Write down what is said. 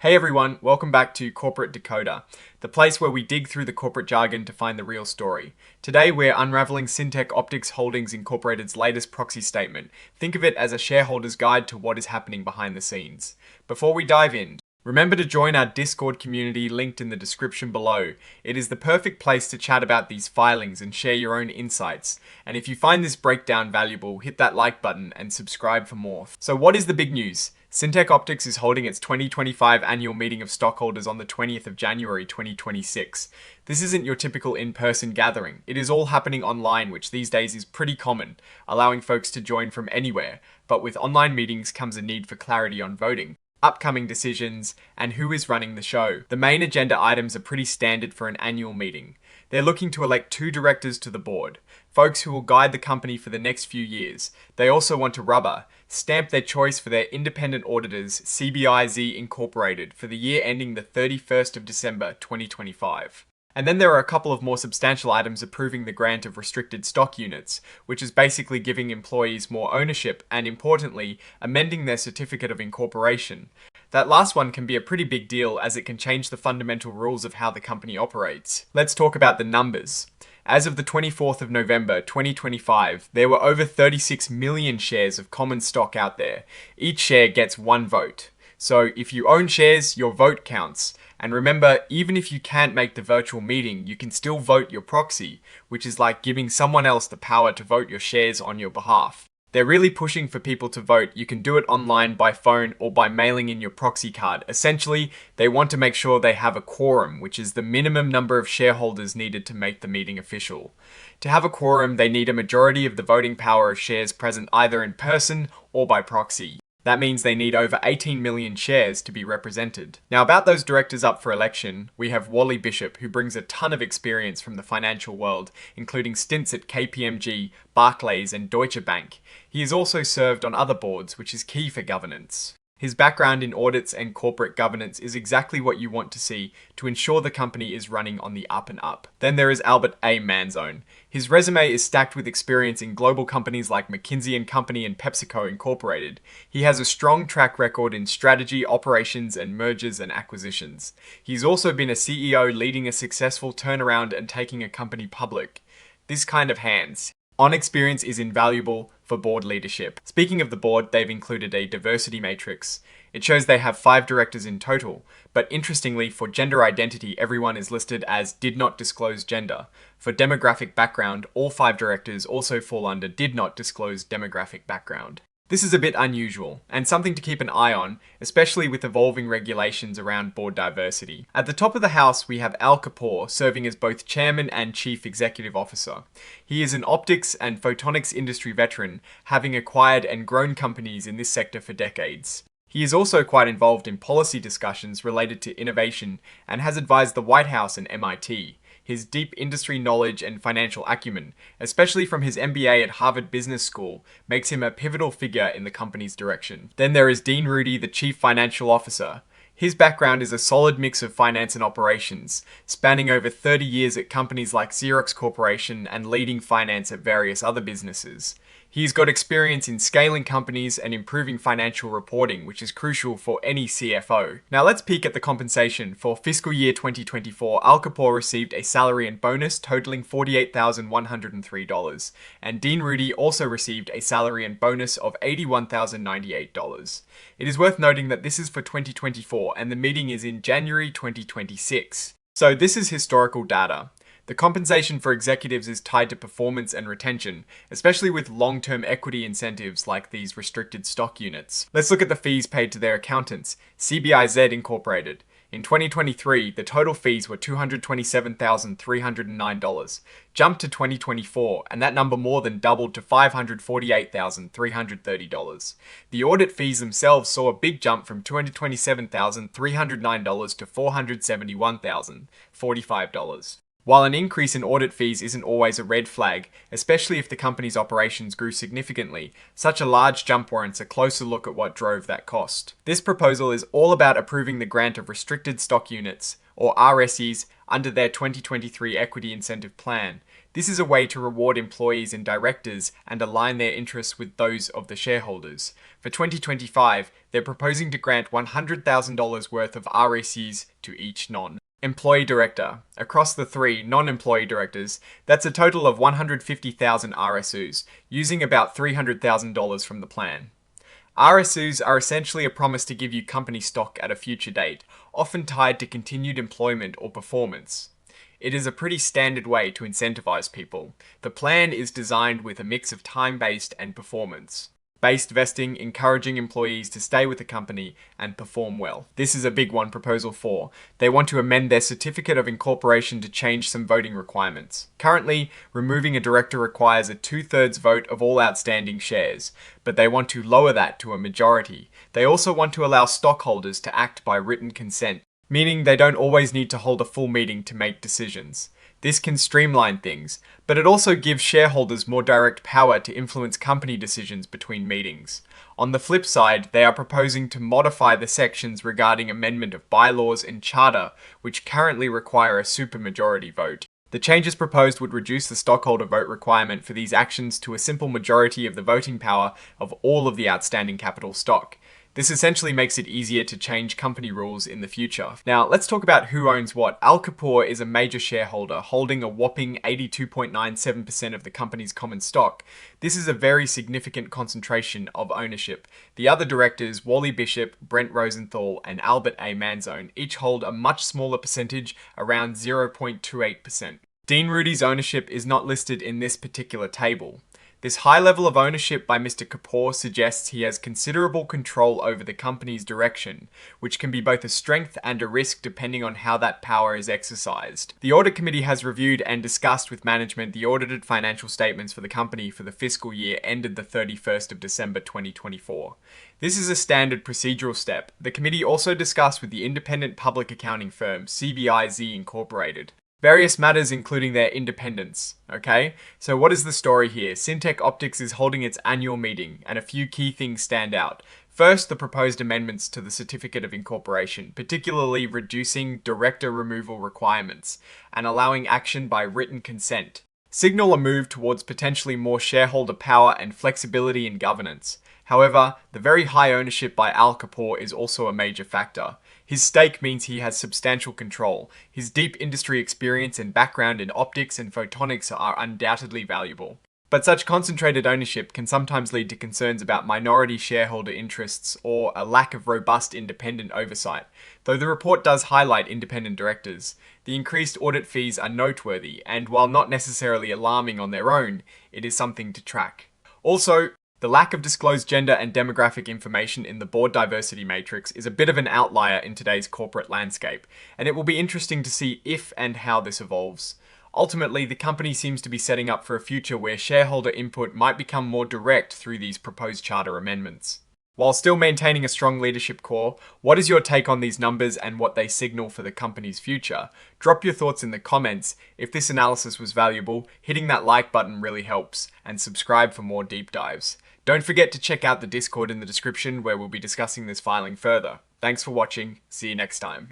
Hey everyone, welcome back to Corporate Decoder, the place where we dig through the corporate jargon to find the real story. Today we're unraveling Syntec Optics Holdings Incorporated's latest proxy statement. Think of it as a shareholder's guide to what is happening behind the scenes. Before we dive in, remember to join our Discord community linked in the description below. It is the perfect place to chat about these filings and share your own insights. And if you find this breakdown valuable, hit that like button and subscribe for more. So what is the big news? Syntec Optics is holding its 2025 annual meeting of stockholders on the 20th of January 2026. This isn't your typical in-person gathering. It is all happening online, which these days is pretty common, allowing folks to join from anywhere. But with online meetings comes a need for clarity on voting, upcoming decisions, and who is running the show. The main agenda items are pretty standard for an annual meeting. They're looking to elect 2 directors to the board, folks who will guide the company for the next few years. They also want to stamp their choice for their independent auditors, CBIZ Incorporated, for the year ending the 31st of December 2025. And then there are a couple of more substantial items approving the grant of restricted stock units, which is basically giving employees more ownership and, importantly, amending their certificate of incorporation. That last one can be a pretty big deal as it can change the fundamental rules of how the company operates. Let's talk about the numbers. As of the 24th of November 2025, there were over 36 million shares of common stock out there. Each share gets 1 vote. So if you own shares, your vote counts. And remember, even if you can't make the virtual meeting, you can still vote your proxy, which is like giving someone else the power to vote your shares on your behalf. They're really pushing for people to vote. You can do it online, by phone, or by mailing in your proxy card. Essentially, they want to make sure they have a quorum, which is the minimum number of shareholders needed to make the meeting official. To have a quorum, they need a majority of the voting power of shares present either in person or by proxy. That means they need over 18 million shares to be represented. Now about those directors up for election, we have Wally Bishop, who brings a ton of experience from the financial world, including stints at KPMG, Barclays, and Deutsche Bank. He has also served on other boards, which is key for governance. His background in audits and corporate governance is exactly what you want to see to ensure the company is running on the up and up. Then there is Albert A. Manzone. His resume is stacked with experience in global companies like McKinsey & Company and PepsiCo Incorporated. He has a strong track record in strategy, operations, and mergers and acquisitions. He's also been a CEO leading a successful turnaround and taking a company public. This kind of hands on experience is invaluable for board leadership. Speaking of the board, they've included a diversity matrix. It shows they have 5 directors in total, but interestingly, for gender identity, everyone is listed as did not disclose gender. For demographic background, all 5 directors also fall under did not disclose demographic background. This is a bit unusual, and something to keep an eye on, especially with evolving regulations around board diversity. At the top of the house, we have Al Kapoor, serving as both chairman and chief executive officer. He is an optics and photonics industry veteran, having acquired and grown companies in this sector for decades. He is also quite involved in policy discussions related to innovation and has advised the White House and MIT. His deep industry knowledge and financial acumen, especially from his MBA at Harvard Business School, makes him a pivotal figure in the company's direction. Then there is Dean Rudy, the Chief Financial Officer. His background is a solid mix of finance and operations, spanning over 30 years at companies like Xerox Corporation and leading finance at various other businesses. He's got experience in scaling companies and improving financial reporting, which is crucial for any CFO. Now let's peek at the compensation. For fiscal year 2024, Al Kapoor received a salary and bonus totaling $48,103, and Dean Rudy also received a salary and bonus of $81,098. It is worth noting that this is for 2024, and the meeting is in January 2026. So this is historical data. The compensation for executives is tied to performance and retention, especially with long-term equity incentives like these restricted stock units. Let's look at the fees paid to their accountants, CBIZ Incorporated. In 2023, the total fees were $227,309, jumped to 2024, and that number more than doubled to $548,330. The audit fees themselves saw a big jump from $227,309 to $471,045. While an increase in audit fees isn't always a red flag, especially if the company's operations grew significantly, such a large jump warrants a closer look at what drove that cost. This proposal is all about approving the grant of restricted stock units, or RSUs, under their 2023 equity incentive plan. This is a way to reward employees and directors and align their interests with those of the shareholders. For 2025, they're proposing to grant $100,000 worth of RSUs to each non-employee director. Across the 3 non-employee directors, that's a total of 150,000 RSUs, using about $300,000 from the plan. RSUs are essentially a promise to give you company stock at a future date, often tied to continued employment or performance. It is a pretty standard way to incentivize people. The plan is designed with a mix of time-based and performance-based vesting, encouraging employees to stay with the company and perform well. This is a big one, Proposal 4. They want to amend their certificate of incorporation to change some voting requirements. Currently, removing a director requires a 2/3 vote of all outstanding shares, but they want to lower that to a majority. They also want to allow stockholders to act by written consent, meaning they don't always need to hold a full meeting to make decisions. This can streamline things, but it also gives shareholders more direct power to influence company decisions between meetings. On the flip side, they are proposing to modify the sections regarding amendment of bylaws and charter, which currently require a supermajority vote. The changes proposed would reduce the stockholder vote requirement for these actions to a simple majority of the voting power of all of the outstanding capital stock. This essentially makes it easier to change company rules in the future. Now, let's talk about who owns what. Al Kapoor is a major shareholder, holding a whopping 82.97% of the company's common stock. This is a very significant concentration of ownership. The other directors, Wally Bishop, Brent Rosenthal, and Albert A. Manzone, each hold a much smaller percentage, around 0.28%. Dean Rudy's ownership is not listed in this particular table. This high level of ownership by Mr. Kapoor suggests he has considerable control over the company's direction, which can be both a strength and a risk depending on how that power is exercised. The Audit Committee has reviewed and discussed with management the audited financial statements for the company for the fiscal year ended the 31st of December 2024. This is a standard procedural step. The committee also discussed with the independent public accounting firm CBIZ Incorporated various matters including their independence, okay? So what is the story here? Syntec Optics is holding its annual meeting, and a few key things stand out. First, the proposed amendments to the Certificate of Incorporation, particularly reducing director removal requirements and allowing action by written consent, signal a move towards potentially more shareholder power and flexibility in governance. However, the very high ownership by Al Kapoor is also a major factor. His stake means he has substantial control. His deep industry experience and background in optics and photonics are undoubtedly valuable. But such concentrated ownership can sometimes lead to concerns about minority shareholder interests or a lack of robust independent oversight. Though the report does highlight independent directors, the increased audit fees are noteworthy, and while not necessarily alarming on their own, it is something to track. Also, the lack of disclosed gender and demographic information in the board diversity matrix is a bit of an outlier in today's corporate landscape, and it will be interesting to see if and how this evolves. Ultimately, the company seems to be setting up for a future where shareholder input might become more direct through these proposed charter amendments. While still maintaining a strong leadership core, what is your take on these numbers and what they signal for the company's future? Drop your thoughts in the comments. If this analysis was valuable, hitting that like button really helps, and subscribe for more deep dives. Don't forget to check out the Discord in the description where we'll be discussing this filing further. Thanks for watching, see you next time.